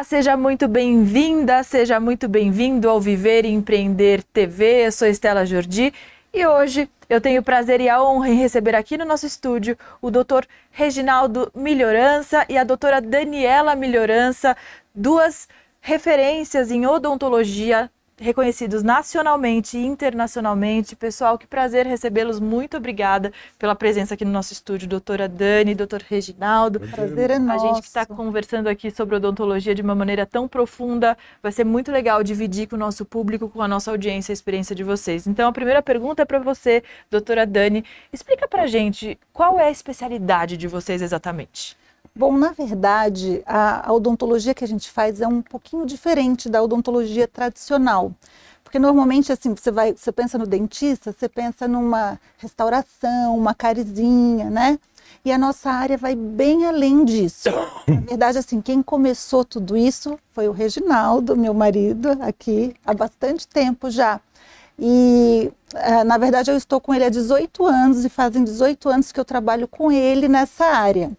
Olá, seja muito bem-vinda, seja muito bem-vindo ao Viver e Empreender TV. Eu sou Estela Jordi e hoje eu tenho o prazer e a honra em receber aqui no nosso estúdio o Dr. Reginaldo Melhorança e a doutora Daniela Melhorança, duas referências em odontologia reconhecidos nacionalmente e internacionalmente. Pessoal, que prazer recebê-los. Muito obrigada pela presença aqui no nosso estúdio, doutora Dani, doutor Reginaldo. Prazer é nosso. A gente que está conversando aqui sobre odontologia de uma maneira tão profunda, vai ser muito legal dividir com o nosso público, com a nossa audiência, a experiência de vocês. Então, a primeira pergunta é para você, doutora Dani. Explica para a gente qual é a especialidade de vocês exatamente. Bom, na verdade, a odontologia que a gente faz é um pouquinho diferente da odontologia tradicional. Porque normalmente, assim, você pensa no dentista, você pensa numa restauração, uma carizinha, né? E a nossa área vai bem além disso. Na verdade, assim, quem começou tudo isso foi o Reginaldo, meu marido, aqui há bastante tempo já. E, na verdade, eu estou com ele há 18 anos e fazem 18 anos que eu trabalho com ele nessa área.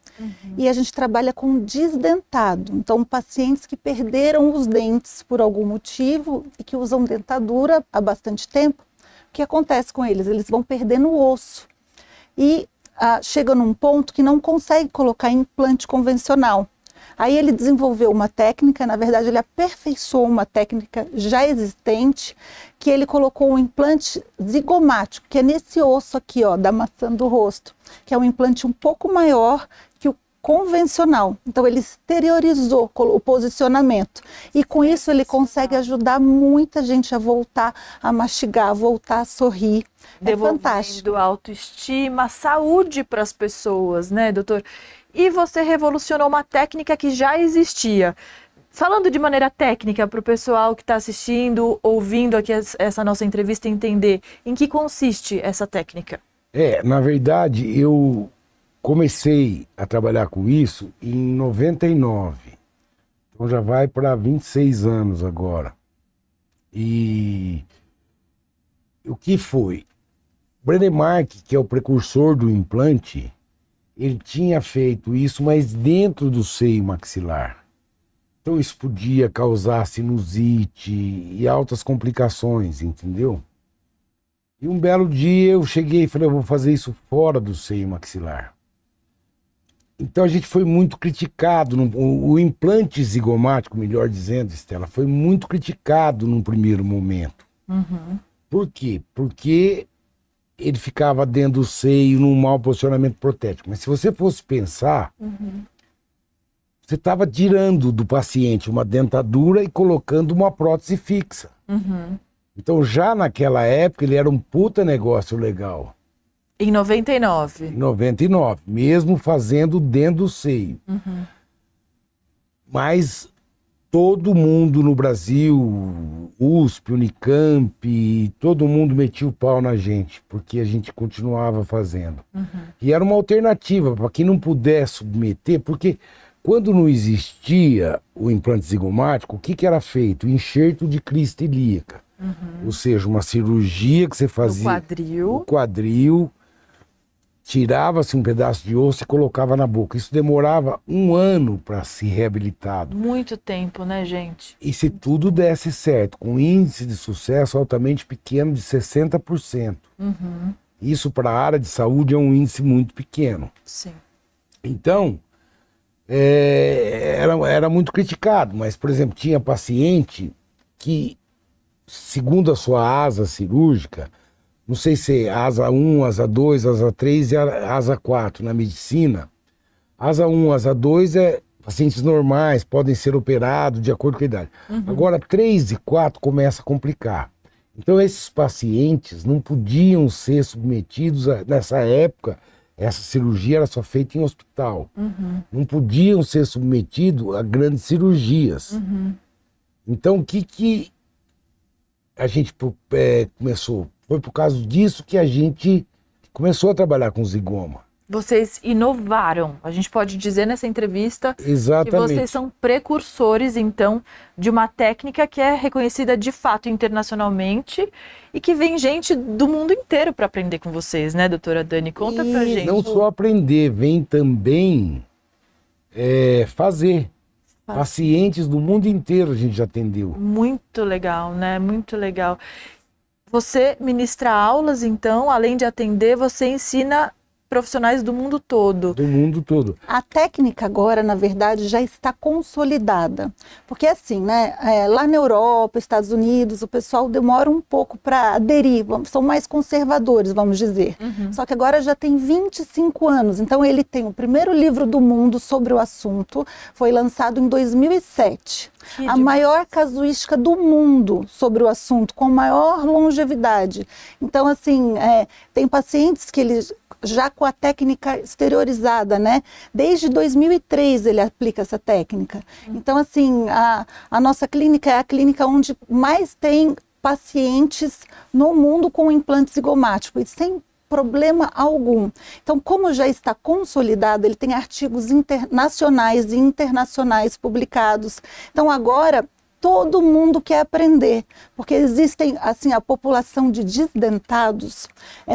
E a gente trabalha com desdentado. Então, pacientes que perderam os dentes por algum motivo e que usam dentadura há bastante tempo, o que acontece com eles? Eles vão perdendo o osso e chega num ponto que não consegue colocar implante convencional. Aí ele desenvolveu uma técnica, na verdade ele aperfeiçoou uma técnica já existente, que ele colocou um implante zigomático, que é nesse osso aqui, ó, da maçã do rosto, que é um implante um pouco maior que o convencional. Então ele exteriorizou o posicionamento e com isso ele consegue ajudar muita gente a voltar a mastigar, a voltar a sorrir. É fantástico. Devolvendo autoestima, saúde para as pessoas, né, doutor? E você revolucionou uma técnica que já existia. Falando de maneira técnica para o pessoal que está assistindo, ouvindo aqui essa nossa entrevista entender, em que consiste essa técnica? Na verdade, eu comecei a trabalhar com isso em 99. Então já vai para 26 anos agora. E o que foi? Bradmark, que é o precursor do implante, ele tinha feito isso, mas dentro do seio maxilar. Então isso podia causar sinusite e altas complicações, entendeu? E um belo dia eu cheguei e falei, eu vou fazer isso fora do seio maxilar. Então a gente foi muito criticado, o implante zigomático, melhor dizendo, Estela, foi muito criticado num primeiro momento. Por quê? Porque ele ficava dentro do seio num mau posicionamento protético. Mas se você fosse pensar, você estava tirando do paciente uma dentadura e colocando uma prótese fixa. Então já naquela época ele era um puta negócio legal. Em 99? Em 99, mesmo fazendo dentro do seio. Mas todo mundo no Brasil, USP, Unicamp, todo mundo metia o pau na gente, porque a gente continuava fazendo. E era uma alternativa para quem não pudesse submeter, porque quando não existia o implante zigomático, o que era feito? Enxerto de crista ilíaca. Ou seja, uma cirurgia que você fazia no quadril, tirava-se um pedaço de osso e colocava na boca. Isso demorava 1 ano para se reabilitar. Muito tempo, né, gente? E se tudo desse certo, com índice de sucesso altamente pequeno de 60%. Isso para a área de saúde é um índice muito pequeno. Sim. Então, era muito criticado, mas, por exemplo, tinha paciente que, segundo a sua asa cirúrgica, não sei se é asa 1, asa 2, asa 3 e asa 4 na medicina. Asa 1, asa 2 é pacientes normais, podem ser operados de acordo com a idade. Agora, 3 e 4 começa a complicar. Então, esses pacientes não podiam ser submetidos, nessa época, essa cirurgia era só feita em hospital. Não podiam ser submetidos a grandes cirurgias. Então, o que a gente começou? Foi por causa disso que a gente começou a trabalhar com zigoma. Vocês inovaram, a gente pode dizer nessa entrevista. Exatamente. Que vocês são precursores, então, de uma técnica que é reconhecida de fato internacionalmente e que vem gente do mundo inteiro para aprender com vocês, né, doutora Dani? Conta pra gente. Não só aprender, vem também fazer. Pacientes do mundo inteiro a gente já atendeu. Muito legal, né? Muito legal. Você ministra aulas, então, além de atender, você ensina profissionais do mundo todo. Do mundo todo. A técnica agora, na verdade, já está consolidada. Porque assim, né, lá na Europa, Estados Unidos, o pessoal demora um pouco para aderir, são mais conservadores, vamos dizer. Só que agora já tem 25 anos, então ele tem o primeiro livro do mundo sobre o assunto, foi lançado em 2007. A maior casuística do mundo sobre o assunto, com maior longevidade. Então, assim, tem pacientes que eles já com a técnica exteriorizada, né? Desde 2003 ele aplica essa técnica. Então, assim, a nossa clínica é a clínica onde mais tem pacientes no mundo com implante zigomático e sem problema algum. Então, como já está consolidado, ele tem artigos nacionais e internacionais publicados. Então, agora todo mundo quer aprender, porque existem, assim, a população de desdentados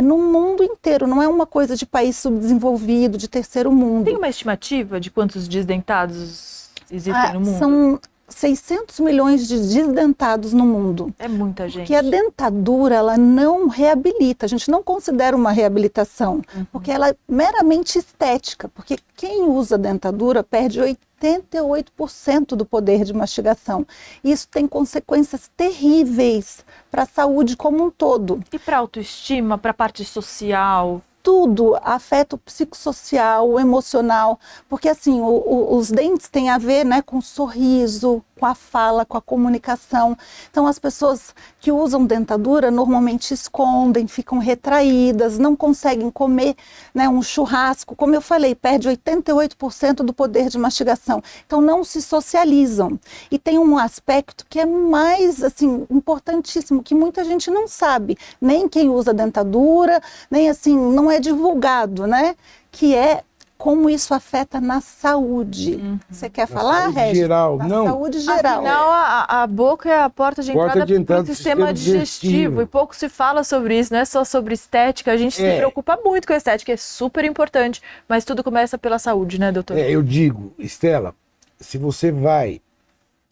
no mundo inteiro, não é uma coisa de país subdesenvolvido, de terceiro mundo. Tem uma estimativa de quantos desdentados existem no mundo? São 600 milhões de desdentados no mundo. É muita gente. Porque a dentadura, ela não reabilita, a gente não considera uma reabilitação, porque ela é meramente estética, porque quem usa dentadura perde 88% do poder de mastigação. Isso tem consequências terríveis para a saúde como um todo. E para a autoestima, para a parte social? Tudo afeta o psicossocial, o emocional, porque assim, os dentes têm a ver, né, com o sorriso, com a fala, com a comunicação. Então as pessoas que usam dentadura normalmente escondem, ficam retraídas, não conseguem comer, né, um churrasco, como eu falei, perde 88% do poder de mastigação. Então não se socializam. E tem um aspecto que é mais, assim, importantíssimo, que muita gente não sabe, nem quem usa dentadura, nem assim, não é divulgado, né? Que é como isso afeta na saúde. Você quer falar, saúde Regis? geral, na não. saúde geral. Afinal, a boca é a porta de entrada para o do sistema digestivo. E pouco se fala sobre isso, não é só sobre estética. A gente se preocupa muito com a estética, é super importante. Mas tudo começa pela saúde, né, doutor? Eu digo, Estela, se você vai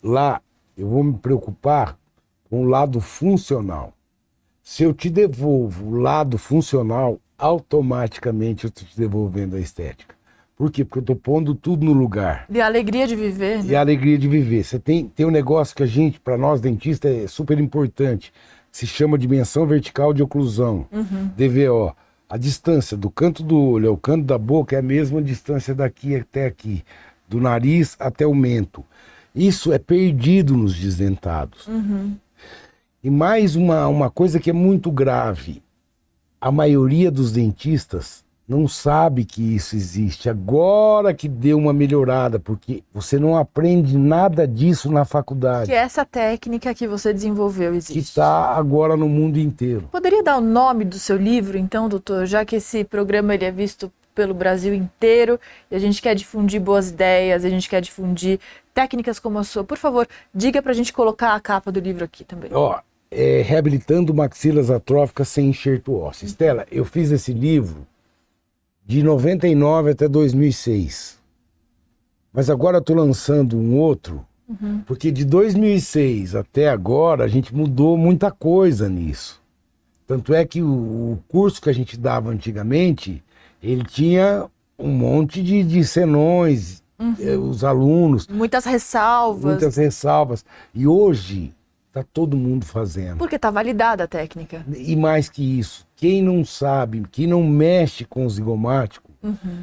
lá, eu vou me preocupar com o lado funcional. Se eu te devolvo o lado funcional, automaticamente eu estou te devolvendo a estética. Por quê? Porque eu estou pondo tudo no lugar. E a alegria de viver. Né? E a alegria de viver. Você tem um negócio que a gente, para nós dentistas, é super importante, que se chama dimensão vertical de oclusão, DVO. A distância do canto do olho ao canto da boca é a mesma distância daqui até aqui, do nariz até o mento. Isso é perdido nos desdentados. E mais uma coisa que é muito grave. A maioria dos dentistas não sabe que isso existe. Agora que deu uma melhorada, porque você não aprende nada disso na faculdade. Que essa técnica que você desenvolveu existe. Que está agora no mundo inteiro. Poderia dar o nome do seu livro, então, doutor? Já que esse programa ele é visto pelo Brasil inteiro e a gente quer difundir boas ideias, a gente quer difundir técnicas como a sua. Por favor, diga pra gente colocar a capa do livro aqui também. Reabilitando maxilas atróficas sem enxerto ósseo. Estela, eu fiz esse livro de 99 até 2006. Mas agora eu estou lançando um outro, porque de 2006 até agora a gente mudou muita coisa nisso. Tanto é que o curso que a gente dava antigamente, ele tinha um monte de senões, os alunos. Muitas ressalvas. E hoje está todo mundo fazendo. Porque está validada a técnica. E mais que isso, quem não sabe, quem não mexe com o zigomático,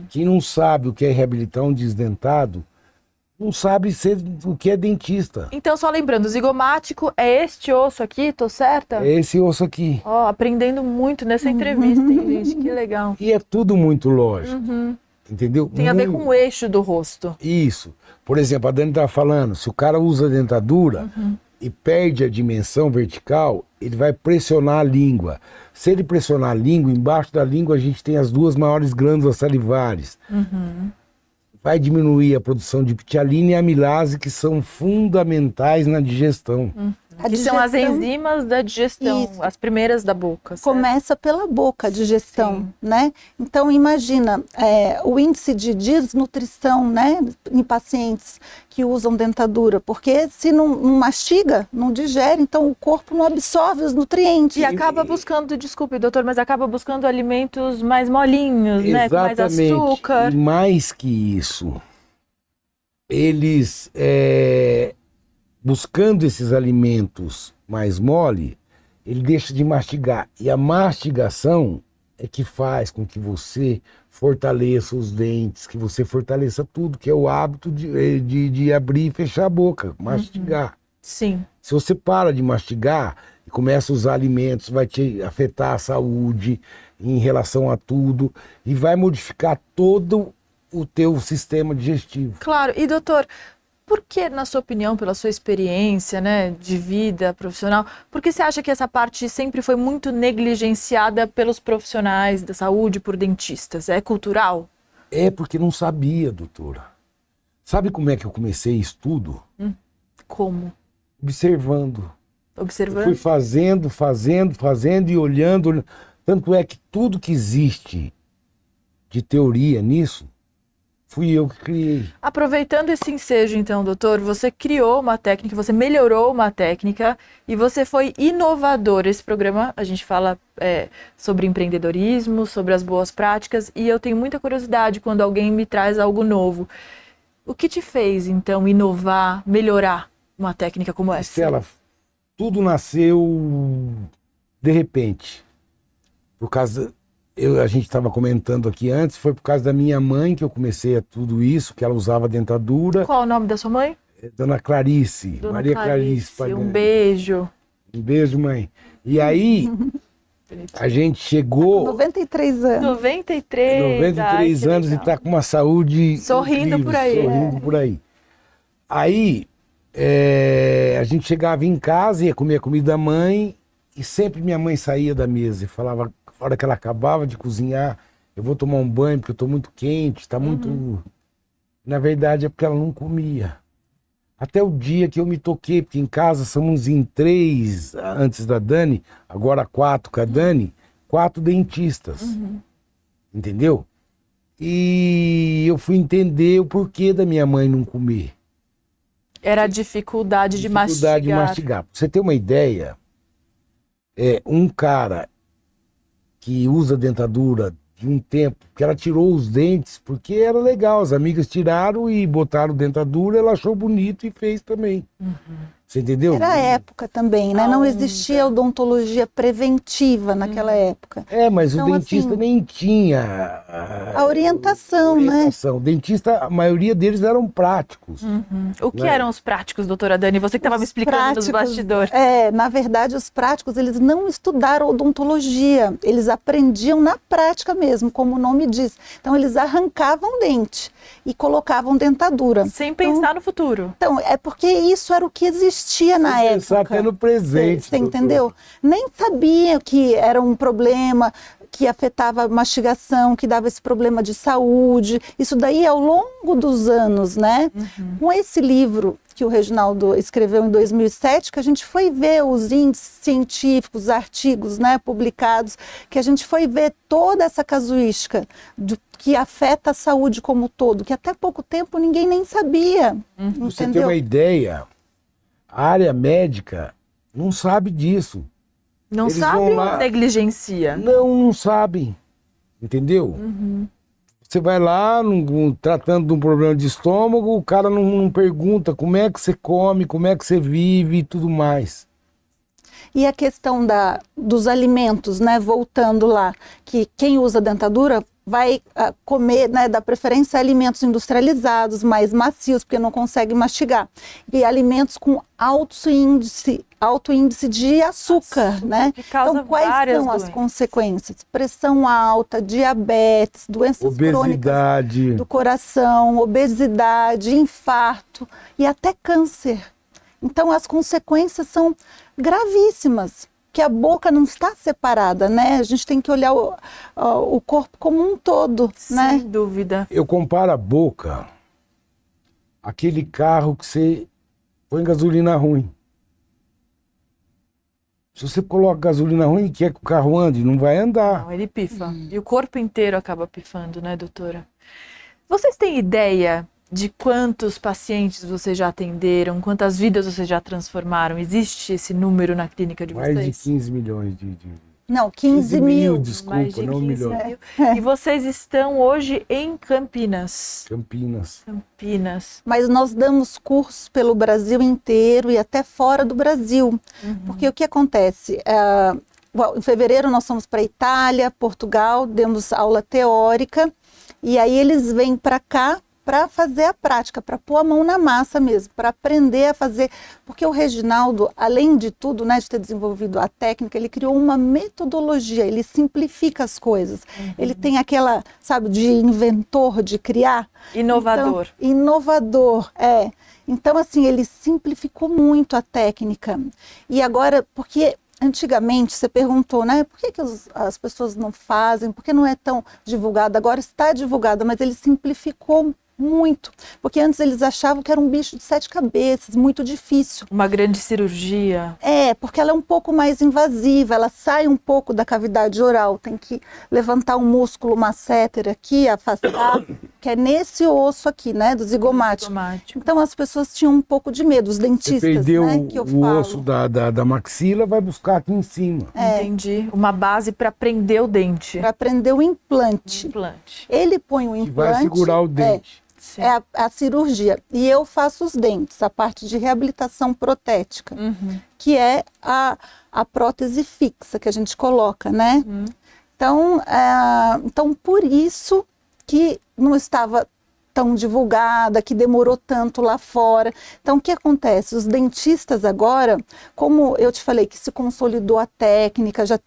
quem não sabe o que é reabilitar um desdentado, não sabe o que é dentista. Então, só lembrando, o zigomático é este osso aqui, tô certa? É esse osso aqui. Aprendendo muito nessa entrevista, hein, gente? Que legal. E é tudo muito lógico. Entendeu? Tem a ver com o eixo do rosto. Isso. Por exemplo, a Dani estava falando, se o cara usa dentadura e perde a dimensão vertical, ele vai pressionar a língua. Se ele pressionar a língua, embaixo da língua a gente tem as duas maiores glândulas salivares. Vai diminuir a produção de ptialina e amilase, que são fundamentais na digestão. A Que são as digestão- enzimas da digestão, Isso. as primeiras da boca, certo? Começa pela boca a digestão, Sim. né? Então imagina o índice de desnutrição, né, em pacientes que usam dentadura, porque se não mastiga, não digere, então o corpo não absorve os nutrientes. E acaba buscando, desculpe, doutor, mas acaba buscando alimentos mais molinhos, né? Com mais açúcar. E mais que isso, eles buscando esses alimentos mais mole, ele deixa de mastigar. E a mastigação é que faz com que você fortaleça os dentes, que você fortaleça tudo, que é o hábito de abrir e fechar a boca, mastigar. Sim. Se você para de mastigar e começa a usar alimentos, vai te afetar a saúde em relação a tudo e vai modificar todo o teu sistema digestivo. Claro. E doutor, por que, na sua opinião, pela sua experiência, né, de vida profissional, por que você acha que essa parte sempre foi muito negligenciada pelos profissionais da saúde, por dentistas? É cultural? É porque não sabia, doutora. Sabe como é que eu comecei estudo? Como? Observando. Eu Observando? fui fazendo e olhando. Tanto é que tudo que existe de teoria nisso, fui eu que criei. Aproveitando esse ensejo, então, doutor, você criou uma técnica, você melhorou uma técnica e você foi inovador. Esse programa, a gente fala sobre empreendedorismo, sobre as boas práticas, e eu tenho muita curiosidade quando alguém me traz algo novo. O que te fez, então, inovar, melhorar uma técnica como essa? Estela, tudo nasceu de repente. Por causa... a gente estava comentando aqui antes, foi por causa da minha mãe que eu comecei a tudo isso, que ela usava dentadura. Qual o nome da sua mãe? Dona Clarice, Dona Maria Clarice Pagani. Um beijo. Um beijo, mãe. E aí, a gente chegou 93 anos. 93. 93 anos e está com uma saúde Sorrindo incrível, por aí. sorrindo por aí. Aí, a gente chegava em casa, ia comer a comida da mãe, e sempre minha mãe saía da mesa e falava, na hora que ela acabava de cozinhar, eu vou tomar um banho porque eu estou muito quente, está muito... Na verdade é porque ela não comia. Até o dia que eu me toquei, porque em casa somos em 3, antes da Dani, agora 4 com a Dani, 4 dentistas. Entendeu? E eu fui entender o porquê da minha mãe não comer. Era a dificuldade de mastigar. De mastigar. Pra você ter uma ideia, um cara que usa dentadura de um tempo, que ela tirou os dentes, porque era legal, as amigas tiraram e botaram dentadura, ela achou bonito e fez também. Você entendeu? Era a época também, né? Não existia odontologia preventiva naquela época. Mas Então, o dentista assim, nem tinha a orientação, né? O dentista, a maioria deles eram práticos. O que eram os práticos, doutora Dani? Você que estava me explicando nos bastidores. Na verdade, os práticos, eles não estudaram odontologia, eles aprendiam na prática mesmo, como o nome diz. Então, eles arrancavam dente e colocavam dentadura. Sem pensar no futuro. Então, é porque isso era o que existia na época. Pensar até no presente. Você entendeu? Nem sabia que era um problema que afetava a mastigação, que dava esse problema de saúde. Isso daí ao longo dos anos, né? Com esse livro que o Reginaldo escreveu em 2007, que a gente foi ver os índices científicos, artigos, né, publicados, que a gente foi ver toda essa casuística que afeta a saúde como um todo, que até pouco tempo ninguém nem sabia. Pra você ter uma ideia, a área médica não sabe disso. Não Eles sabe vão ou lá- negligencia? Não sabem. Entendeu? Você vai lá tratando de um problema de estômago, o cara não pergunta como é que você come, como é que você vive e tudo mais. E a questão dos alimentos, né, voltando lá, que quem usa dentadura vai comer, né, dar preferência a alimentos industrializados, mais macios, porque não consegue mastigar. E alimentos com alto índice de açúcar, né? que causa Então, quais várias são as doenças. consequências? Pressão alta, diabetes, doenças crônicas Obesidade. do coração, obesidade, infarto e até câncer. Então, as consequências são gravíssimas, que a boca não está separada, né? A gente tem que olhar o corpo como um todo, né? Sem dúvida. Eu comparo a boca àquele carro que você põe gasolina ruim. Se você coloca gasolina ruim e quer que o carro ande, não vai andar. Não, ele pifa. E o corpo inteiro acaba pifando, né, doutora? Vocês têm ideia de quantos pacientes vocês já atenderam? Quantas vidas vocês já transformaram? Existe esse número na clínica de vocês? Mais de 15 milhões de... Não, 15 mil. Desculpa, Mais de não 15 milhões. mil. E vocês estão hoje em Campinas. Campinas. Mas nós damos cursos pelo Brasil inteiro e até fora do Brasil. Porque o que acontece? Em fevereiro nós fomos para Itália, Portugal, demos aula teórica e aí eles vêm para cá para fazer a prática, para pôr a mão na massa mesmo, para aprender a fazer. Porque o Reginaldo, além de tudo, né, de ter desenvolvido a técnica, ele criou uma metodologia, ele simplifica as coisas. Ele tem aquela, sabe, de inventor, de criar. Inovador. Então, inovador, é. Então, assim, ele simplificou muito a técnica. E agora, porque... Antigamente, você perguntou, né, por que as pessoas não fazem, por que não é tão divulgado? Agora está divulgado, mas ele simplificou muito, porque antes eles achavam que era um bicho de 7 cabeças, muito difícil. Uma grande cirurgia. É, porque ela é um pouco mais invasiva, ela sai um pouco da cavidade oral, tem que levantar um músculo masséter aqui, afastar, que é nesse osso aqui, né, do zigomático. Então as pessoas tinham um pouco de medo, os dentistas, você perdeu, né, que eu o falo. osso da maxila, vai buscar aqui em cima. Entendi. Uma base para prender o dente. Para prender o implante. Ele põe o implante. Que vai segurar o dente. É a cirurgia. E eu faço os dentes, a parte de reabilitação protética, que é a prótese fixa que a gente coloca, né? Então, por isso que não estava tão divulgada, que demorou tanto lá fora. Então, o que acontece? Os dentistas agora, como eu te falei, que se consolidou a técnica, já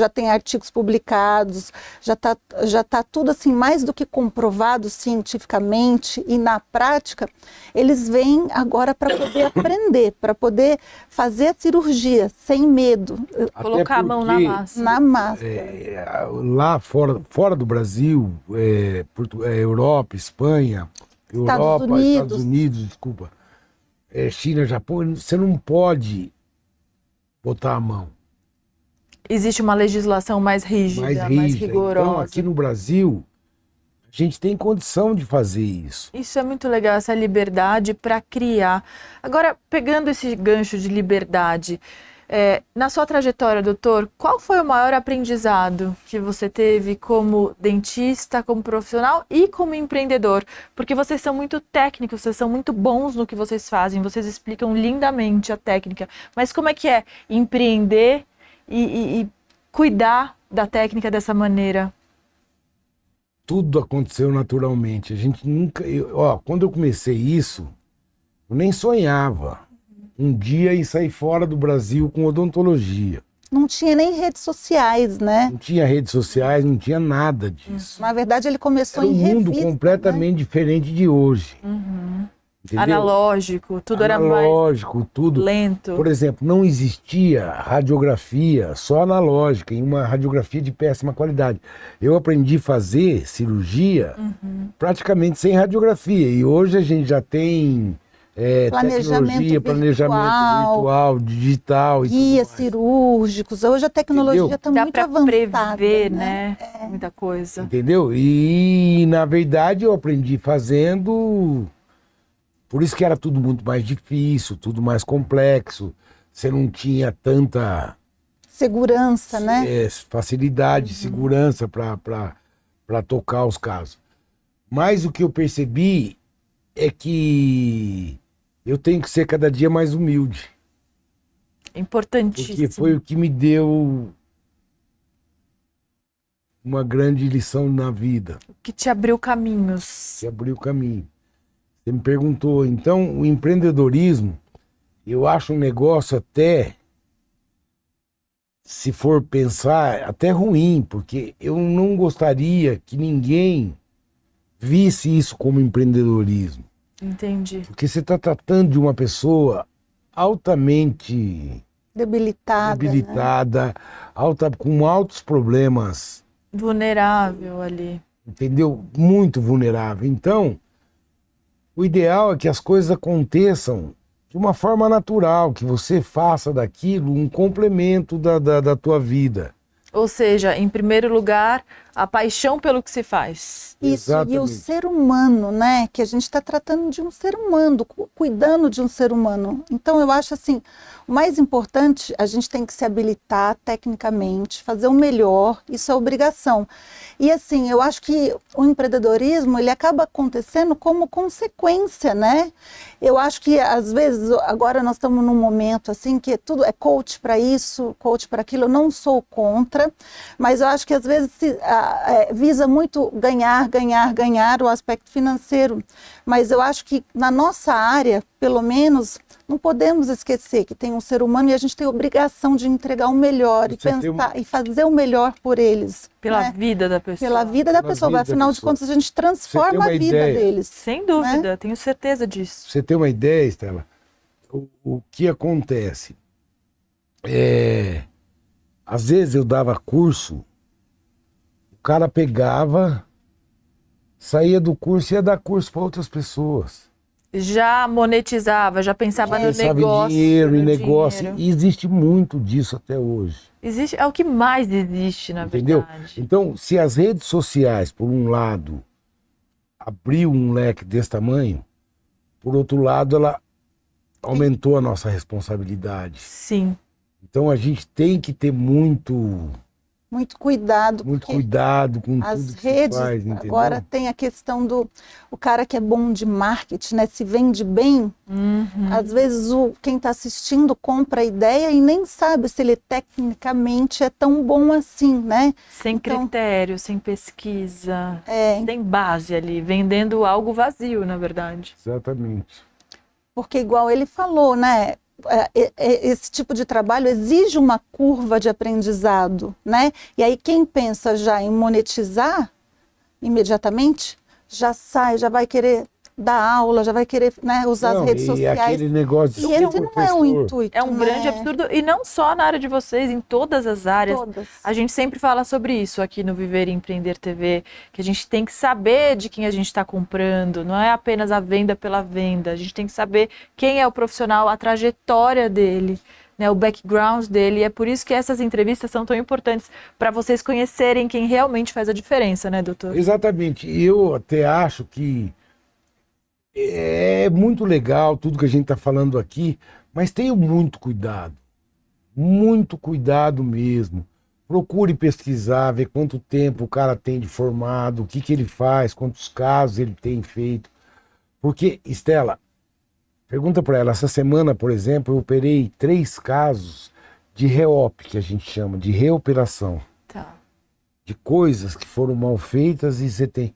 tem artigos publicados, já tá tudo assim, mais do que comprovado cientificamente e na prática, eles vêm agora para poder aprender, para poder fazer a cirurgia sem medo. Colocar a mão na massa. Na massa. Lá fora do Brasil, Europa, Espanha, Estados Unidos, desculpa, China, Japão, você não pode botar a mão. Existe uma legislação mais rígida, mais rigorosa. Então, aqui no Brasil, a gente tem condição de fazer isso. Isso é muito legal, essa liberdade para criar. Agora, pegando esse gancho de liberdade, na sua trajetória, doutor, qual foi o maior aprendizado que você teve como dentista, como profissional e como empreendedor? Porque vocês são muito técnicos, vocês são muito bons no que vocês fazem, vocês explicam lindamente a técnica. Mas como é que é empreender e cuidar da técnica dessa maneira? Tudo aconteceu naturalmente. A gente nunca... quando eu comecei isso, eu nem sonhava um dia ir sair fora do Brasil com odontologia. Não tinha nem redes sociais, né? Não tinha redes sociais, não tinha nada disso. Na verdade, ele começou em revista. Era um mundo completamente diferente de hoje. Entendeu? Analógico, tudo era mais tudo lento. Por exemplo, não existia radiografia só analógica, em uma radiografia de péssima qualidade. Eu aprendi a fazer cirurgia praticamente sem radiografia. E hoje a gente já tem... tecnologia, planejamento virtual, digital e guias cirúrgicos. Hoje a tecnologia está muito avançada. Dá para prever, né? Muita coisa. Entendeu? E, na verdade, eu aprendi fazendo... Por isso que era tudo muito mais difícil, tudo mais complexo. Você não tinha tanta... segurança, né? Facilidade, segurança para tocar os casos. Mas o que eu percebi é que eu tenho que ser cada dia mais humilde. Importantíssimo. Porque foi o que me deu uma grande lição na vida. Que te abriu caminhos. Que abriu caminho. Você me perguntou, então, o empreendedorismo, eu acho um negócio até, se for pensar, até ruim, porque eu não gostaria que ninguém visse isso como empreendedorismo. Entendi. Porque você está tratando de uma pessoa altamente debilitada, né? Com altos problemas. Vulnerável ali. Entendeu? Muito vulnerável. Então, o ideal é que as coisas aconteçam de de uma forma natural, que você faça daquilo um complemento da tua vida. Ou seja, em primeiro lugar, a paixão pelo que se faz. Isso, Exatamente. e o ser humano, né? Que a gente está tratando de um ser humano, cuidando de um ser humano. Então, eu acho assim, o mais importante, a gente tem que se habilitar tecnicamente, fazer o melhor, isso é obrigação. E assim, eu acho que o empreendedorismo, ele acaba acontecendo como consequência, né? Eu acho que, às vezes, agora nós estamos num momento assim, que tudo é coach para isso, coach para aquilo, eu não sou contra, mas eu acho que, às vezes, visa muito ganhar o aspecto financeiro. Mas eu acho que na nossa área, pelo menos, não podemos esquecer que tem um ser humano e a gente tem a obrigação de entregar o melhor e pensar e fazer o melhor por eles. Pela né? vida da pessoa. Pela vida da pessoa. Afinal de contas, a gente transforma a vida deles. Sem dúvida, tenho certeza disso. Pra você ter uma ideia, Estela, o que acontece? Às vezes eu dava curso, o cara pegava, saía do curso e ia dar curso para outras pessoas. Já monetizava, já pensava no Pensava negócio. em negócio. E existe muito disso até hoje. É o que mais existe, na Entendeu? verdade. Então, se as redes sociais, por um lado, abriu um leque desse tamanho, por outro lado, ela aumentou a nossa responsabilidade. Sim. Então, a gente tem que ter muito cuidado. Cuidado com as tudo que redes, se faz, entendeu? agora tem a questão do o cara que é bom de marketing, né? Se vende bem, às vezes quem está assistindo compra a ideia e nem sabe se ele tecnicamente é tão bom assim, né? Sem critério, sem pesquisa, É. sem base ali, vendendo algo vazio, na verdade. Exatamente. Porque igual ele falou, né? Esse tipo de trabalho exige uma curva de aprendizado, né? E aí quem pensa já em monetizar imediatamente, já sai, já vai querer dar aula, já vai querer, né, usar as redes sociais. Aquele negócio de E esse não é o intuito. É um grande absurdo, e não só na área de vocês, em todas as áreas. Todas. A gente sempre fala sobre isso aqui no Viver e Empreender TV, que a gente tem que saber de quem a gente está comprando, não é apenas a venda pela venda, a gente tem que saber quem é o profissional, a trajetória dele, né, o background dele, e é por isso que essas entrevistas são tão importantes, para vocês conhecerem quem realmente faz a diferença, né, doutor? Exatamente. Eu até acho que é muito legal tudo que a gente está falando aqui, mas tenha muito cuidado mesmo. Procure pesquisar, ver quanto tempo o cara tem de formado, o que ele faz, quantos casos ele tem feito. Porque, Estela, pergunta para ela, essa semana, por exemplo, eu operei 3 casos de reop, que a gente chama, de reoperação. Tá. De coisas que foram mal feitas e você tem...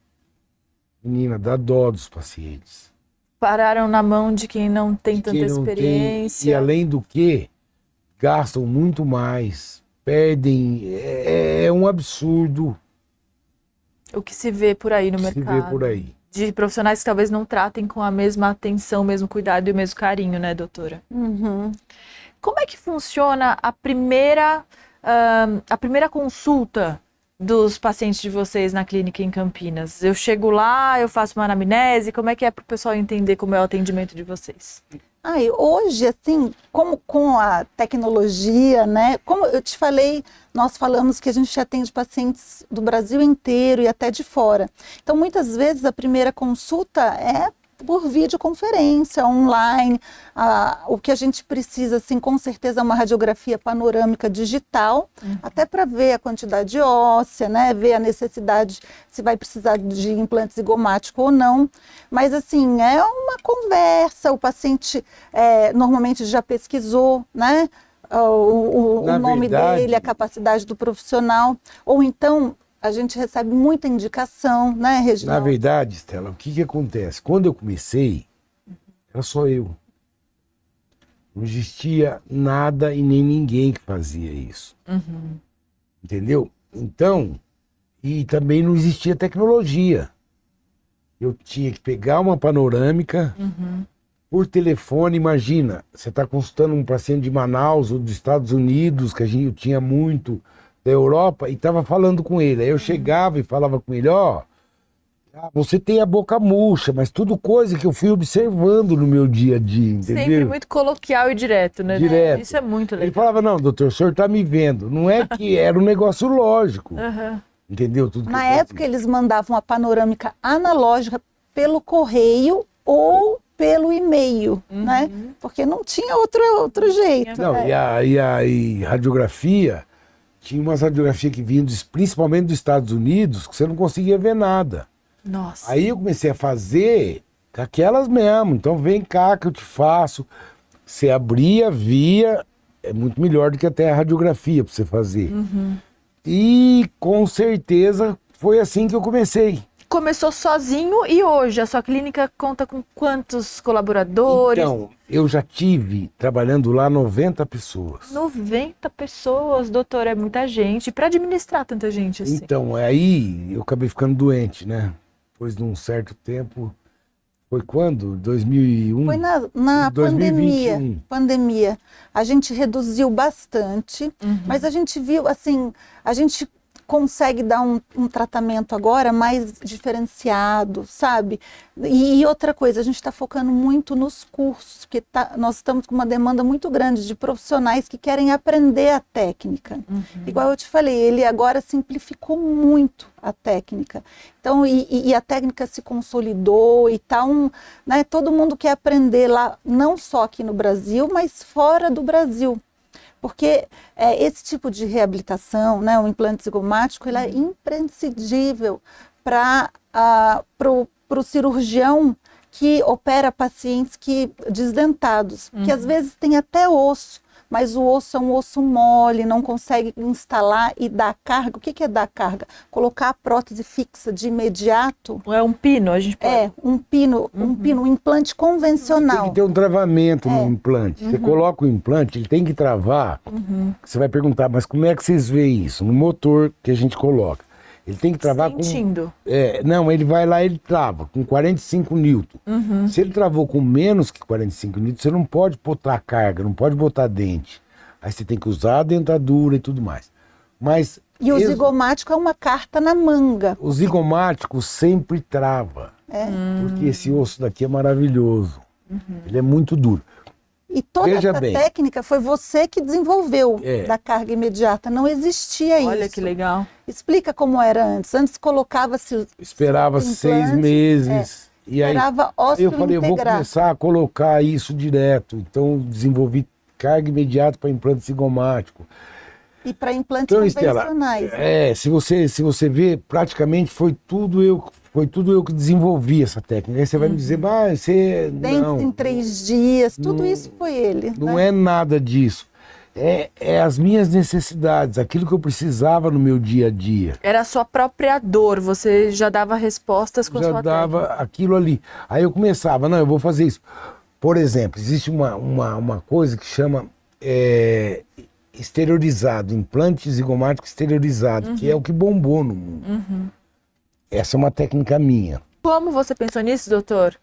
Menina, dá dó dos pacientes. Pararam na mão de quem não tem tanta experiência. E além do que, gastam muito mais, perdem, é um absurdo. O que se vê por aí no mercado. Se vê por aí. De profissionais que talvez não tratem com a mesma atenção, o mesmo cuidado e o mesmo carinho, né, doutora? Como é que funciona a primeira consulta dos pacientes de vocês na clínica em Campinas? Eu chego lá, eu faço uma anamnese, como é que é para o pessoal entender como é o atendimento de vocês? E hoje, assim, como com a tecnologia, né? Como eu te falei, nós falamos que a gente atende pacientes do Brasil inteiro e até de fora. Então, muitas vezes, a primeira consulta é por videoconferência, online. O que a gente precisa, assim, com certeza, é uma radiografia panorâmica digital, até para ver a quantidade óssea, né? Ver a necessidade, se vai precisar de implante zigomático ou não. Mas, assim, é uma conversa, o paciente normalmente já pesquisou, né? O nome dele, a capacidade do profissional, ou então a gente recebe muita indicação, né, Reginaldo? Na verdade, Estela, o que acontece? Quando eu comecei, era só eu. Não existia nada e nem ninguém que fazia isso. Entendeu? Então, e também não existia tecnologia. Eu tinha que pegar uma panorâmica por telefone. Imagina, você está consultando um paciente de Manaus ou dos Estados Unidos, que eu tinha muito, da Europa, e estava falando com ele. Aí eu chegava e falava com ele, Você tem a boca murcha, mas tudo coisa que eu fui observando no meu dia a dia, entendeu? Sempre muito coloquial e direto, né? Direto. Isso é muito Ele legal. falava, não, doutor, o senhor tá me vendo. Não é que era um negócio lógico, Aham. entendeu? Tudo que Na eu fazia. época, eles mandavam a panorâmica analógica pelo correio ou pelo e-mail, né? Porque não tinha outro jeito. Não, e radiografia, tinha umas radiografias que vinham principalmente dos Estados Unidos, que você não conseguia ver nada. Nossa. Aí eu comecei a fazer com aquelas mesmo. Então vem cá que eu te faço. Você abria, via, é muito melhor do que até a radiografia para você fazer. E com certeza foi assim que eu comecei. Começou sozinho e hoje a sua clínica conta com quantos colaboradores? Então, eu já tive trabalhando lá 90 pessoas. 90 pessoas, doutor, é muita gente. Para administrar tanta gente assim. Então, aí eu acabei ficando doente, né? Depois de um certo tempo, foi quando? 2001? Foi na 2021. pandemia. A gente reduziu bastante, mas a gente viu, assim, a gente consegue dar um tratamento agora mais diferenciado, sabe? E outra coisa, a gente está focando muito nos cursos, porque nós estamos com uma demanda muito grande de profissionais que querem aprender a técnica. Igual eu te falei, ele agora simplificou muito a técnica. Então, e a técnica se consolidou e tá né, todo mundo quer aprender lá, não só aqui no Brasil, mas fora do Brasil. Porque esse tipo de reabilitação, né, o implante zigomático, ele é imprescindível para o cirurgião que opera pacientes desdentados, que às vezes tem até osso, mas o osso é um osso mole, não consegue instalar e dar carga. O que é dar carga? Colocar a prótese fixa de imediato. É um pino, a gente pode... Um pino, um implante convencional. Tem que ter um travamento no implante. Você coloca o implante, ele tem que travar. Você vai perguntar, mas como é que vocês veem isso? No motor que a gente coloca. Ele tem que travar Sentindo. Não, ele vai lá e ele trava com 45 newton. Se ele travou com menos que 45 newton, você não pode botar carga, não pode botar dente. Aí você tem que usar a dentadura e tudo mais. Mas e o zigomático é uma carta na manga. o zigomático sempre trava. Porque esse osso daqui é maravilhoso. Ele é muito duro. E toda Veja essa bem. técnica foi você que desenvolveu da carga imediata. Não existia isso. Olha que legal. Explica como era antes. Antes colocava-se... Esperava 6 meses. E aí ósseo eu falei, eu vou integrar. começar a colocar isso direto. Então desenvolvi carga imediata para implante zigomático. E para implantes Então, Estela, convencionais. se você ver, praticamente foi tudo eu que desenvolvi essa técnica. Aí você vai me dizer, mas você... Dentes em 3 dias, tudo isso foi ele. Não né? é nada disso. É as minhas necessidades, aquilo que eu precisava no meu dia a dia. Era a sua própria dor, você já dava respostas com a Já sua dava técnica. aquilo ali. Aí eu começava, não, eu vou fazer isso. Por exemplo, existe uma coisa que chama exteriorizado, implante zigomático exteriorizado, que é o que bombou no mundo. Essa é uma técnica minha. Como você pensou nisso, doutor?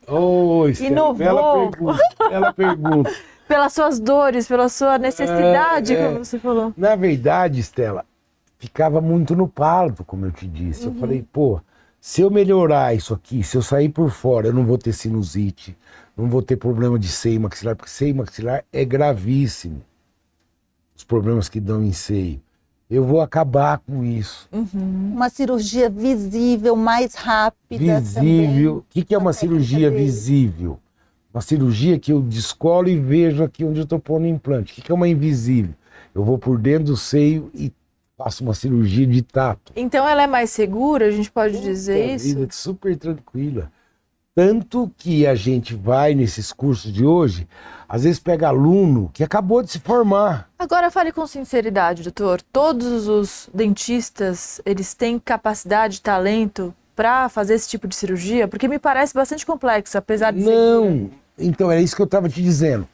Estela, bela pergunta. Pelas suas dores, pela sua necessidade, como você falou. Na verdade, Estela, ficava muito no parto, como eu te disse. Eu falei, pô, se eu melhorar isso aqui, se eu sair por fora, eu não vou ter sinusite, não vou ter problema de seio maxilar, porque seio maxilar é gravíssimo. Os problemas que dão em seio. Eu vou acabar com isso. Uma cirurgia visível, mais rápida. Visível. O que é uma A técnica cirurgia dele. visível? Uma cirurgia que eu descolo e vejo aqui onde eu estou pondo o implante. O que é uma invisível? Eu vou por dentro do seio e faço uma cirurgia de tato. Então ela é mais segura, a gente pode dizer A isso? vida é super tranquila. Tanto que a gente vai nesses cursos de hoje, às vezes pega aluno que acabou de se formar. Agora fale com sinceridade, doutor. Todos os dentistas, eles têm capacidade, talento para fazer esse tipo de cirurgia? Porque me parece bastante complexa, apesar de ser... Não, então é isso que eu estava te dizendo.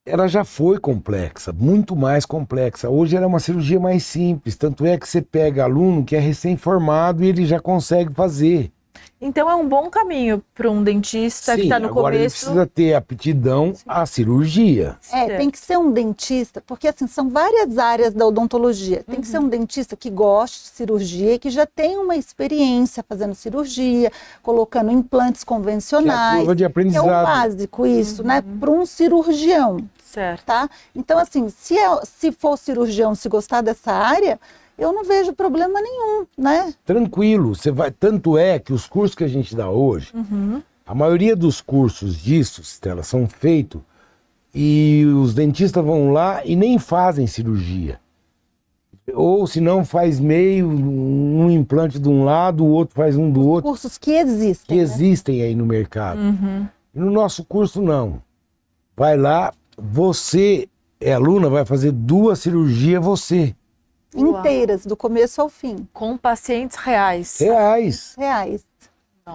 Ela já foi complexa, muito mais complexa. Hoje ela é uma cirurgia mais simples, tanto é que você pega aluno que é recém-formado e ele já consegue fazer. Então é um bom caminho para um dentista que Sim, está no agora ele começo. precisa ter aptidão à cirurgia. Tem que ser um dentista, porque assim, são várias áreas da odontologia. Tem que ser um dentista que goste de cirurgia e que já tem uma experiência fazendo cirurgia, colocando implantes Que é a convencionais. curva de Que é o aprendizado. básico isso, né? Para um cirurgião, Certo. tá? Então, assim, se for cirurgião, se gostar dessa área, eu não vejo problema nenhum, né? Tranquilo, você vai. Tanto é que os cursos que a gente dá hoje, a maioria dos cursos disso, Stella, são feitos e os dentistas vão lá e nem fazem cirurgia. Ou se não, faz meio, um implante de um lado, o outro faz um do outro, Cursos que existem, que né? existem aí no mercado. E no nosso curso, não. Vai lá, você é aluna, vai fazer 2 cirurgias você. Inteiras, do começo ao fim. Com pacientes reais. Reais. Reais.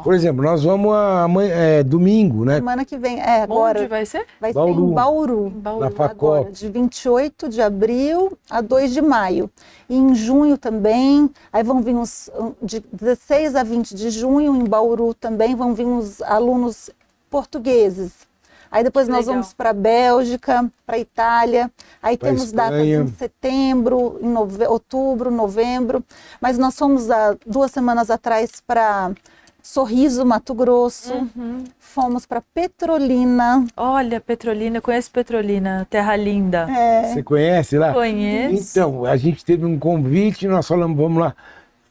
Por exemplo, nós vamos amanhã, domingo, né? Semana que vem, agora Onde vai ser? vai ser Bauru. em Bauru. Bauru. Na Facop. Agora, de 28 de abril a 2 de maio. E em junho também, aí vão vir de 16 a 20 de junho, em Bauru também vão vir os alunos portugueses. Aí depois Que nós legal. vamos para a Bélgica, para a Itália. Aí Pra temos datas Espanha. em setembro, em outubro, novembro. Mas nós fomos há 2 semanas atrás para Sorriso, Mato Grosso. Fomos para Petrolina. Olha, Petrolina, eu conheço Petrolina, terra linda. Você conhece lá? Conheço. Então, a gente teve um convite e nós falamos, vamos lá.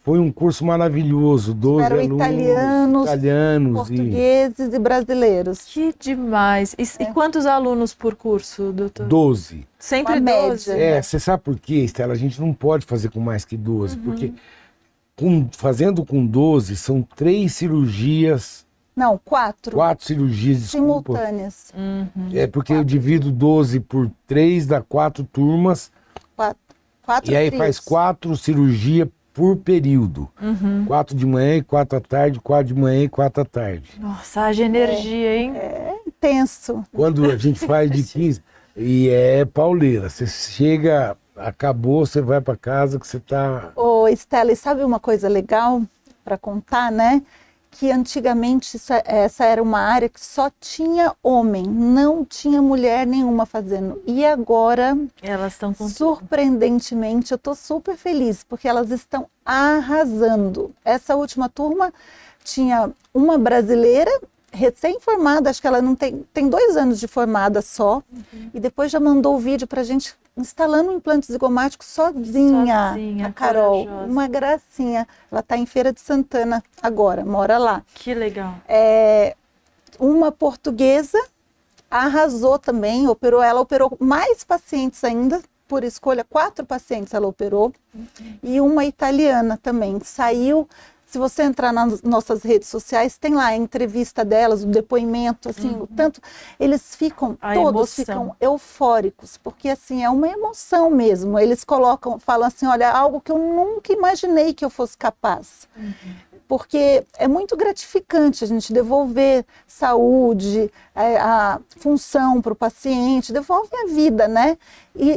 Foi um curso maravilhoso, 12 Eram alunos italianos, e portugueses e brasileiros. Que demais. E quantos alunos por curso, doutor? 12. Sempre Uma 12. média. Você sabe por quê, Estela? A gente não pode fazer com mais que 12, porque fazendo com 12 são 3 cirurgias, Não, 4 4 cirurgias, desculpa. simultâneas. É porque eu divido 12 por 3, dá 4 turmas, 4 e aí faz 4 cirurgias por período. 4 de manhã e 4 à tarde, 4 de manhã e 4 à tarde. Nossa, haja energia, hein? Intenso. Quando a gente faz de 15, e é pauleira, você chega, acabou, você vai para casa que você tá... Ô, Estela, e sabe uma coisa legal para contar, né? Que antigamente essa era uma área que só tinha homem, não tinha mulher nenhuma fazendo. E agora, Elas estão com surpreendentemente, eu estou super feliz, porque elas estão arrasando. Essa última turma tinha uma brasileira recém-formada, acho que ela não tem 2 anos de formada só, e depois já mandou o vídeo para a gente instalando um implante zigomático sozinha, Sozinha, a Carol, corajosa. uma gracinha. Ela está em Feira de Santana agora, mora lá. Que legal. Uma portuguesa arrasou também, ela operou mais pacientes ainda, por escolha, 4 pacientes ela operou, e uma italiana também, saiu. Se você entrar nas nossas redes sociais, tem lá a entrevista delas, o depoimento, assim, o tanto, eles ficam, A todos emoção. ficam eufóricos, porque assim, é uma emoção mesmo, eles falam assim, olha, algo que eu nunca imaginei que eu fosse capaz. Porque é muito gratificante a gente devolver saúde, a função para o paciente, devolve a vida, né?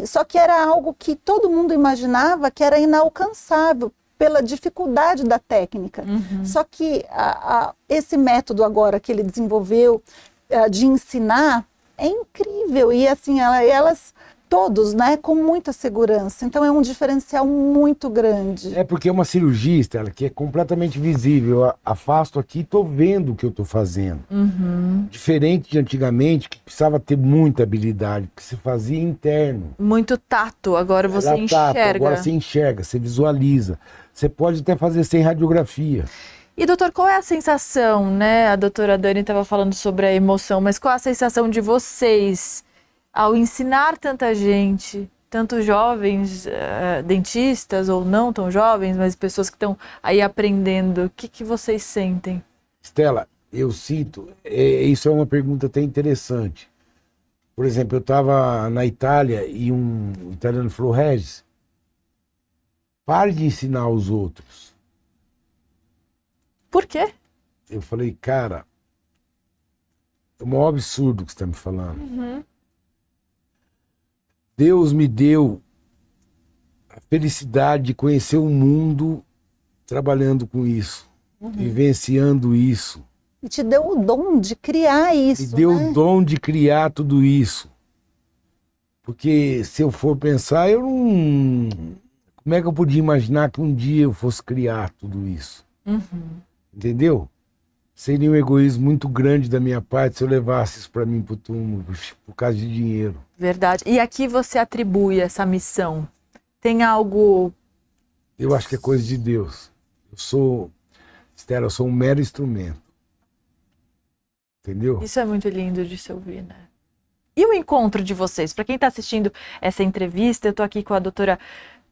Só que era algo que todo mundo imaginava que era inalcançável, pela dificuldade da técnica. Só que esse método agora que ele desenvolveu de ensinar é incrível. E assim, elas todos, né, com muita segurança. Então é um diferencial muito grande. É porque é uma cirurgia, Estela, que é completamente visível. Eu afasto aqui e estou vendo o que eu estou fazendo. Diferente de antigamente, que precisava ter muita habilidade, porque se fazia interno. Muito tato, agora você Era tato, enxerga. agora você enxerga, você visualiza. Você pode até fazer sem radiografia. E doutor, qual é a sensação, né? A doutora Dani estava falando sobre a emoção, mas qual a sensação de vocês ao ensinar tanta gente, tanto jovens dentistas ou não tão jovens, mas pessoas que estão aí aprendendo? O que vocês sentem? Estela, eu sinto, isso é uma pergunta até interessante. Por exemplo, eu estava na Itália e um italiano falou, Regis, pare de ensinar os outros. Por quê? Eu falei, cara, é o maior absurdo que você está me falando. Deus me deu a felicidade de conhecer o mundo trabalhando com isso. vivenciando isso. E te deu o dom de criar isso, E deu né? o dom de criar tudo isso. Porque se eu for pensar, eu não... Como é que eu podia imaginar que um dia eu fosse criar tudo isso? Entendeu? Seria um egoísmo muito grande da minha parte se eu levasse isso para mim pro túmulo por causa de dinheiro. Verdade. E aqui você atribui essa missão? Tem algo... Eu acho que é coisa de Deus. Estela, eu sou um mero instrumento. Entendeu? Isso é muito lindo de se ouvir, né? E o encontro de vocês? Para quem está assistindo essa entrevista, eu estou aqui com a doutora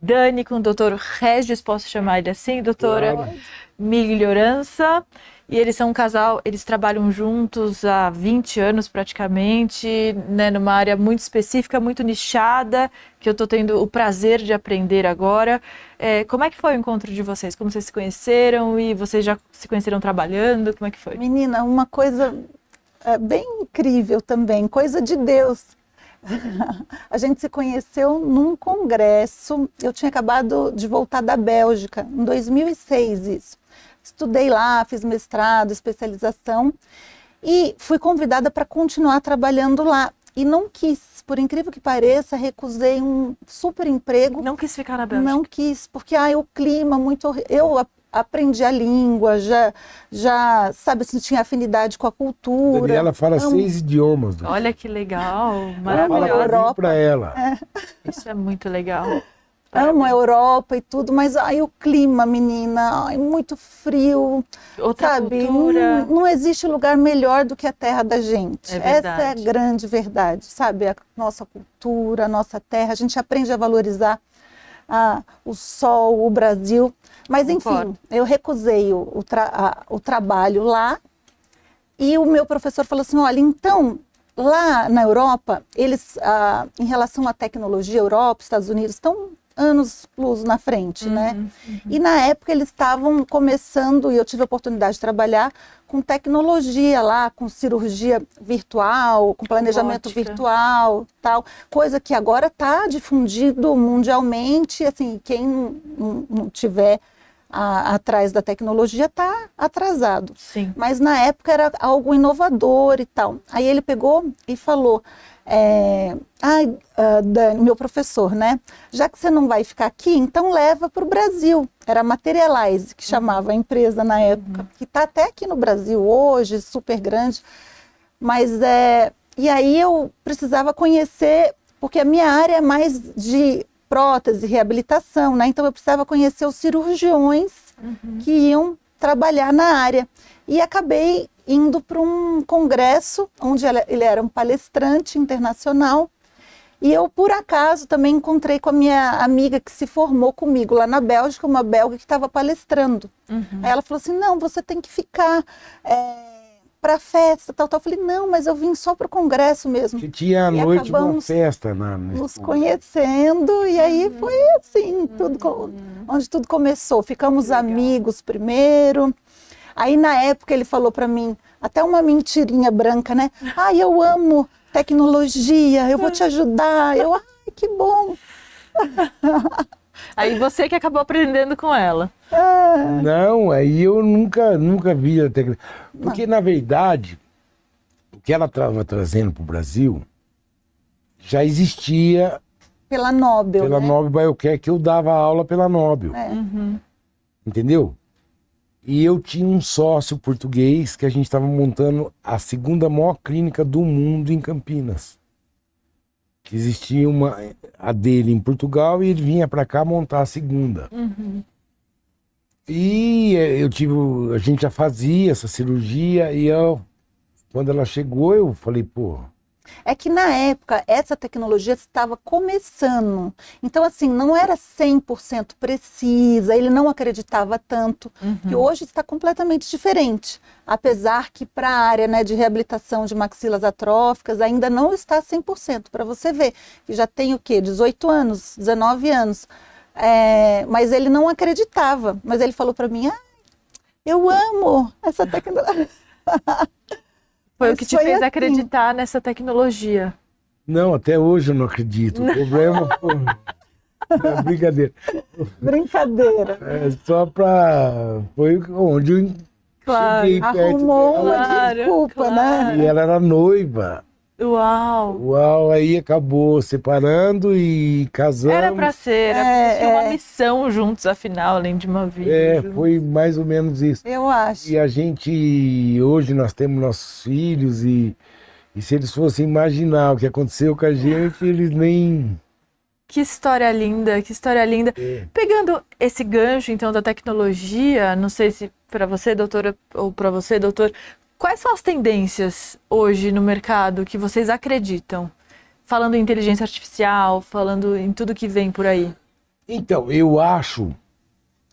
Dani, com o doutor Regis, posso chamar ele assim? Doutora Claro. Melhorança. E eles são um casal, eles trabalham juntos há 20 anos praticamente, né, numa área muito específica, muito nichada, que eu estou tendo o prazer de aprender agora. Como é que foi o encontro de vocês? Como vocês se conheceram e vocês já se conheceram trabalhando? Como é que foi? Menina, uma coisa bem incrível também, coisa de Deus. A gente se conheceu num congresso, eu tinha acabado de voltar da Bélgica, em 2006 isso. Estudei lá, fiz mestrado, especialização e fui convidada para continuar trabalhando lá. E não quis, por incrível que pareça, recusei um super emprego. Não quis ficar na Bélgica? Não quis, porque o clima muito... Eu aprendi a língua, já sabe, assim, tinha afinidade com a cultura. Daniela fala 6 idiomas. Olha que legal, Fala maravilhoso. para ela. Isso é muito legal. Amo a Europa e tudo, mas o clima, menina, muito frio, Outra sabe? cultura. Não existe lugar melhor do que a terra da gente. É Essa verdade. é a grande verdade, sabe? A nossa cultura, a nossa terra, a gente aprende a valorizar o sol, o Brasil. Mas, Concordo. enfim, eu recusei o trabalho lá e o meu professor falou assim, olha, então... Lá na Europa, eles, em relação à tecnologia, Europa, Estados Unidos, estão anos-luz na frente, né? E na época eles estavam começando, e eu tive a oportunidade de trabalhar com tecnologia lá, com cirurgia virtual, com planejamento Robótica. virtual, tal, coisa que agora está difundido mundialmente, assim, quem não tiver atrás da tecnologia está atrasado. Sim. Mas na época era algo inovador e tal. Aí ele pegou e falou, Dani, meu professor, né? Já que você não vai ficar aqui, então leva para o Brasil. Era a Materialize, que chamava a empresa na época, que está até aqui no Brasil hoje, super grande. Mas e aí eu precisava conhecer, porque a minha área é mais de prótese, reabilitação, né? Então eu precisava conhecer os cirurgiões que iam trabalhar na área. E acabei indo para um congresso, onde ele era um palestrante internacional, e eu, por acaso, também encontrei com a minha amiga que se formou comigo lá na Bélgica, uma belga que estava palestrando. Aí ela falou assim, não, você tem que ficar para a festa, tal. Eu falei, não, mas eu vim só para o congresso mesmo. Que tinha à E noite uma acabamos festa nos conhecendo, e aí foi assim, onde tudo começou. Ficamos amigos primeiro. Aí na época ele falou para mim, até uma mentirinha branca, né? Eu amo tecnologia, eu vou te ajudar. Eu, que bom. Aí você que acabou aprendendo com ela. Não, aí eu nunca vi a tecnologia. Porque, na verdade, o que ela estava trazendo para o Brasil já existia Pela Nobel, pela né? Nobel Biocare, que eu dava aula pela Nobel. Entendeu? E eu tinha um sócio português que a gente estava montando a segunda maior clínica do mundo em Campinas. Que existia a dele em Portugal e ele vinha para cá montar a segunda. E a gente já fazia essa cirurgia e quando ela chegou eu falei, pô... É que na época essa tecnologia estava começando, então assim, não era 100% precisa, ele não acreditava tanto, que hoje está completamente diferente, apesar que para a área, né, de reabilitação de maxilas atróficas ainda não está 100%, para você ver, que já tem o quê? 18 anos, 19 anos, mas ele não acreditava, mas ele falou para mim, eu amo essa tecnologia. Foi o Mas que te foi fez assim. acreditar nessa tecnologia. Não, até hoje eu não acredito. O problema foi... É brincadeira. Brincadeira. É só pra... Foi onde eu Claro. cheguei perto Arrumou dela. uma Claro, desculpa, né? E ela era noiva. Uau! Uau, aí acabou separando e casamos. Era pra ser, vocês tinham uma missão juntos, afinal, além de uma vida. É, juntos. foi mais ou menos isso. Eu acho. E a gente, hoje nós temos nossos filhos e se eles fossem imaginar o que aconteceu com a gente, eles nem... Que história linda, que história linda. Pegando esse gancho, então, da tecnologia, não sei se para você, doutora, ou para você, doutor, quais são as tendências hoje no mercado que vocês acreditam? Falando em inteligência artificial, falando em tudo que vem por aí. Então, eu acho,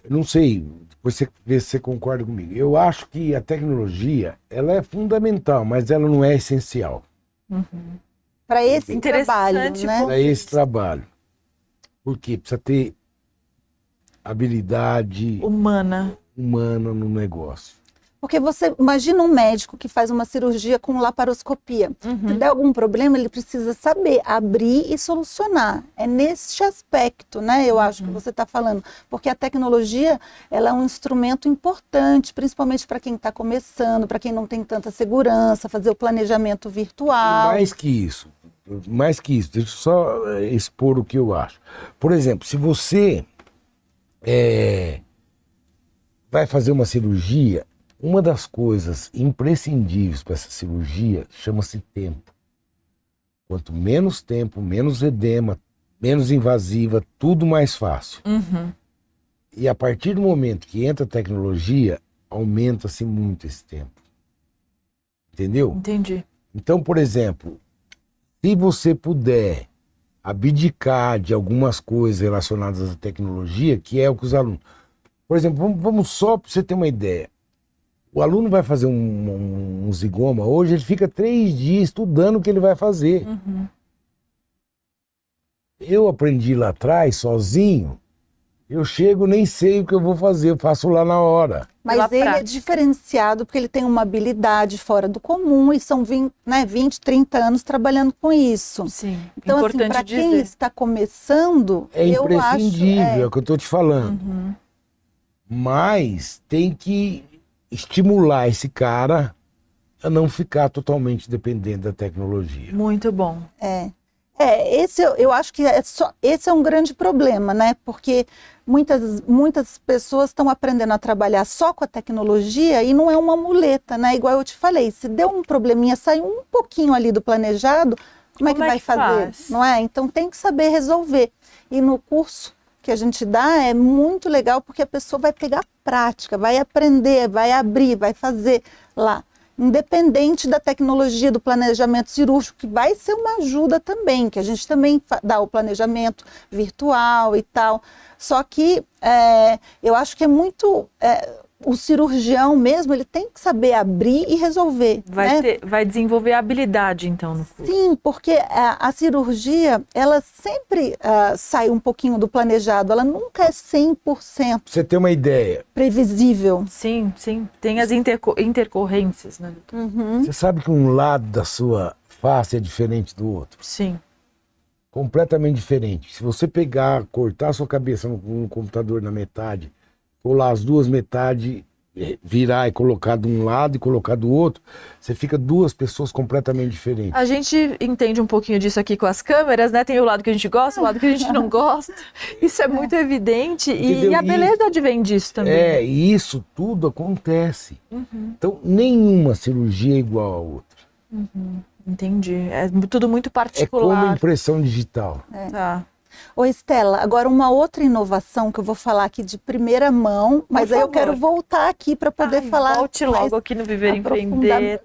não sei, você vê se você concorda comigo, eu acho que a tecnologia, ela é fundamental, mas ela não é essencial Para esse Interessante, trabalho, né? para esse trabalho. Por quê? Precisa ter habilidade Humana. humana no negócio. Porque você imagina um médico que faz uma cirurgia com laparoscopia. Se der algum problema, ele precisa saber abrir e solucionar. É nesse aspecto, né? Eu acho que você está falando. Porque a tecnologia, ela é um instrumento importante, principalmente para quem está começando, para quem não tem tanta segurança, fazer o planejamento virtual. Mais que isso, deixa eu só expor o que eu acho. Por exemplo, se você vai fazer uma cirurgia, uma das coisas imprescindíveis para essa cirurgia chama-se tempo. Quanto menos tempo, menos edema, menos invasiva, tudo mais fácil. E a partir do momento que entra a tecnologia, aumenta-se muito esse tempo. Entendeu? Entendi. Então, por exemplo, se você puder abdicar de algumas coisas relacionadas à tecnologia, que é o que os alunos... Por exemplo, vamos só para você ter uma ideia. O aluno vai fazer um zigoma hoje, ele fica 3 dias estudando o que ele vai fazer. Eu aprendi lá atrás, sozinho, eu chego, nem sei o que eu vou fazer, eu faço lá na hora. Mas Pela ele é prática. diferenciado porque ele tem uma habilidade fora do comum e são 20, 30 anos trabalhando com isso. Sim, Então, assim, importante para quem dizer. está começando, É eu acho... imprescindível, é o que eu estou te falando. Mas tem que estimular esse cara a não ficar totalmente dependente da tecnologia. Muito bom. Esse eu acho que esse é um grande problema, né? Porque muitas pessoas estão aprendendo a trabalhar só com a tecnologia e não é uma muleta, né? Igual eu te falei, se deu um probleminha, saiu um pouquinho ali do planejado, como é que vai fazer? faz? Não é? Então tem que saber resolver. E no curso que a gente dá é muito legal porque a pessoa vai pegar prática, vai aprender, vai abrir, vai fazer lá. Independente da tecnologia do planejamento cirúrgico, que vai ser uma ajuda também, que a gente também dá o planejamento virtual e tal. Só que eu acho que é muito... o cirurgião mesmo, ele tem que saber abrir e resolver. Né? Vai desenvolver a habilidade, então, no curso. Sim, porque a cirurgia, ela sempre sai um pouquinho do planejado, ela nunca é 100% Pra você ter uma ideia, previsível. Sim, sim. Tem as intercorrências, né, doutor? você sabe que um lado da sua face é diferente do outro? Sim. Completamente diferente. Se você pegar, cortar a sua cabeça no computador na metade, colar as duas metades, virar e colocar de um lado e colocar do outro, você fica 2 pessoas completamente diferentes. A gente entende um pouquinho disso aqui com as câmeras, né? Tem o lado que a gente gosta, o lado que a gente não gosta. Isso é muito evidente Entendeu? e a beleza advém disso também. E isso tudo acontece. Então, nenhuma cirurgia é igual a outra. Entendi. É tudo muito É como particular. impressão digital. Tá. Ô Estela, agora uma outra inovação que eu vou falar aqui de primeira mão, mas aí eu favor. quero voltar aqui para poder falar Volte logo aqui no Viver e Empreender.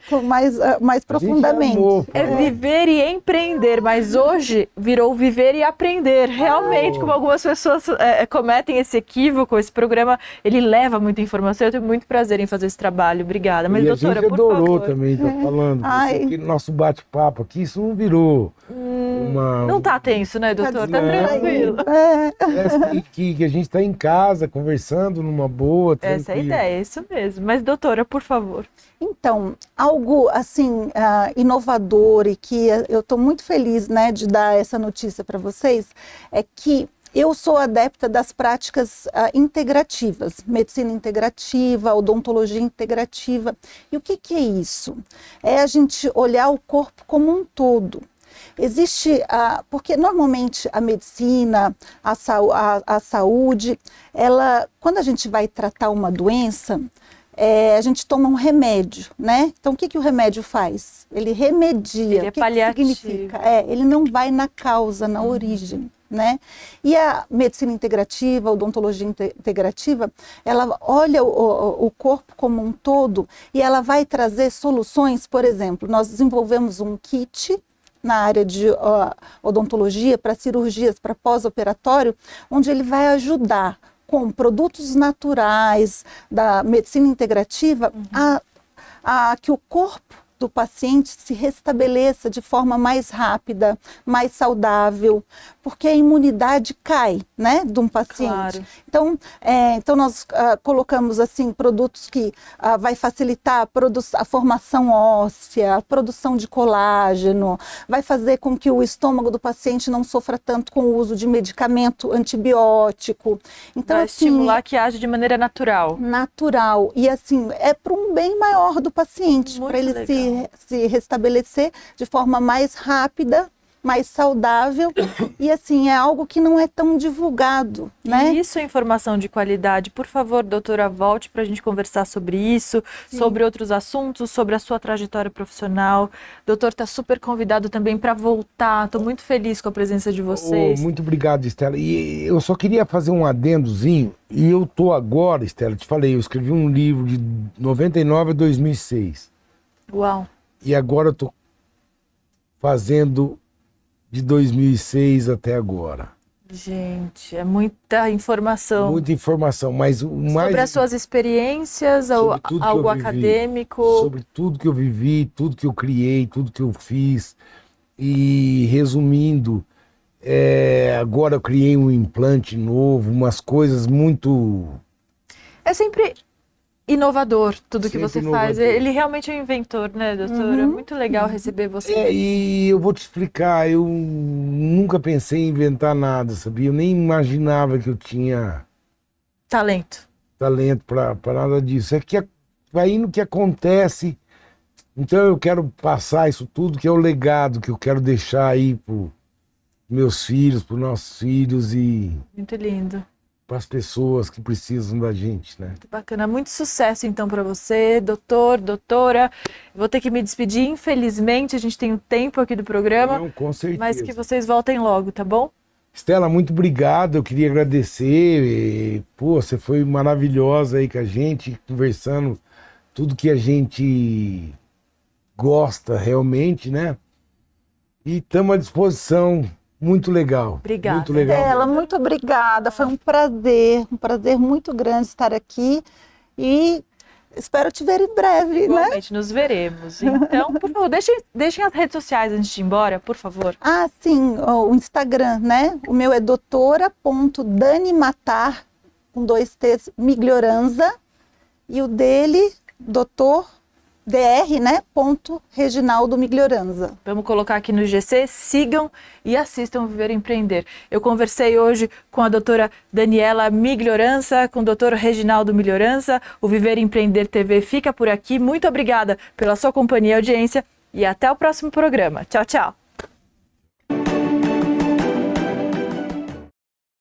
mais profundamente. amou É falar. viver e empreender, mas hoje virou viver e aprender. Realmente, como algumas pessoas cometem esse equívoco, esse programa, ele leva muita informação. Eu tenho muito prazer em fazer esse trabalho. Obrigada. Mas, E doutora, a gente por adorou favor. também, tá falando. Ai. Isso aqui, nosso bate-papo aqui, isso não virou uma... Não tá tenso, né, doutor? Tá Não. tranquilo. Parece que a gente está em casa, conversando numa boa, tranquilo. Essa é a ideia, é isso mesmo. Mas, doutora, por favor. Então, algo assim inovador e que eu estou muito feliz, né, de dar essa notícia para vocês é que eu sou adepta das práticas integrativas, medicina integrativa, odontologia integrativa. E o que é isso? É a gente olhar o corpo como um todo. Existe, porque normalmente a medicina, a saúde, quando a gente vai tratar uma doença, a gente toma um remédio, né? Então, o que o remédio faz? Ele remedia. Ele é o que paliativo. Significa? Ele não vai na causa, na origem, né? E a medicina integrativa, a odontologia integrativa, ela olha o corpo como um todo e ela vai trazer soluções. Por exemplo, nós desenvolvemos um kit na área de odontologia para cirurgias, para pós-operatório, onde ele vai ajudar com produtos naturais da medicina integrativa a que o corpo do paciente se restabeleça de forma mais rápida, mais saudável, porque a imunidade cai, né, de um paciente. Claro. Então nós colocamos assim produtos que vai facilitar a formação óssea, a produção de colágeno, vai fazer com que o estômago do paciente não sofra tanto com o uso de medicamento antibiótico. Então, vai assim, estimular que age de maneira natural. Natural. E assim, é para um bem maior do paciente, para ele se restabelecer de forma mais rápida, mais saudável. E assim, é algo que não é tão divulgado, né? E isso é informação de qualidade. Por favor, doutora, volte para a gente conversar sobre isso, sobre outros assuntos, sobre a sua trajetória profissional. O doutor está super convidado também para voltar. Estou muito feliz com a presença de vocês. Muito obrigado, Estela. E eu só queria fazer um adendozinho. E eu tô agora, Estela, te falei, eu escrevi um livro de 99 a 2006. Uau! E agora eu tô fazendo de 2006 até agora. Gente, é muita informação. Muita informação, mas o mais... Sobre as suas experiências, algo acadêmico. Sobre tudo que eu vivi, tudo que eu criei, tudo que eu fiz. E resumindo, agora eu criei um implante novo, umas coisas muito... É sempre inovador tudo que Sempre você inovador. faz. Ele realmente é um inventor, né, doutora? É muito legal receber você. E eu vou te explicar, eu nunca pensei em inventar nada, sabia? Eu nem imaginava que eu tinha Talento. para nada disso. É que vai indo que acontece. Então eu quero passar isso tudo, que é o legado que eu quero deixar aí para meus filhos, para nossos filhos e Muito lindo. para as pessoas que precisam da gente, né? Muito bacana. Muito sucesso, então, para você, doutor, doutora. Vou ter que me despedir, infelizmente, a gente tem um tempo aqui do programa. Não, com certeza. Mas que vocês voltem logo, tá bom? Estela, muito obrigado. Eu queria agradecer. Pô, você foi maravilhosa aí com a gente, conversando tudo que a gente gosta realmente, né? E estamos à disposição. Muito legal. Obrigada. Muito legal. Estela, muito obrigada. Foi um prazer muito grande estar aqui e espero te ver em breve, né? Igualmente, nos veremos. Então, por favor, deixem as redes sociais antes de ir embora, por favor. Sim, o Instagram, né? O meu é doutora.danimatar, com 2 T's, Miglioranza, e o dele, doutor Dr, né? Reginaldo Miglioranza. Vamos colocar aqui no GC, sigam e assistam Viver e Empreender. Eu conversei hoje com a doutora Daniela Miglioranza, com o doutor Reginaldo Miglioranza. O Viver e Empreender TV fica por aqui. Muito obrigada pela sua companhia e audiência e até o próximo programa. Tchau, tchau.